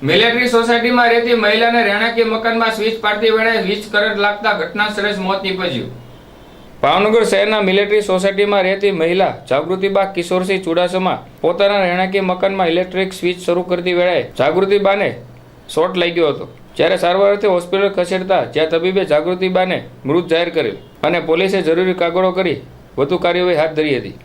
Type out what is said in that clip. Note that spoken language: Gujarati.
મિલિટરી સોસાયટીમાં રહેતી મહિલાને રહેણાંકી મકાનમાં સ્વિચ પાડતી વેળાએ વીજ કરંટ લાગતા ઘટના સ્થળે જ મોત નીપજ્યું। ભાવનગર શહેરના મિલિટરી સોસાયટીમાં રહેતી મહિલા જાગૃતિબા કિશોરસિંહ ચુડાસમા પોતાના રહેણાંકી મકાનમાં ઇલેક્ટ્રિક સ્વિચ શરૂ કરતી વેળાએ જાગૃતિબાને શોર્ટ લાગ્યો હતો, જ્યારે સારવાર અર્થે હોસ્પિટલ ખસેડતા જ્યાં તબીબે જાગૃતિબાને મૃત જાહેર કરેલ અને પોલીસે જરૂરી કાગળો કરી વધુ કાર્યવાહી હાથ ધરી હતી।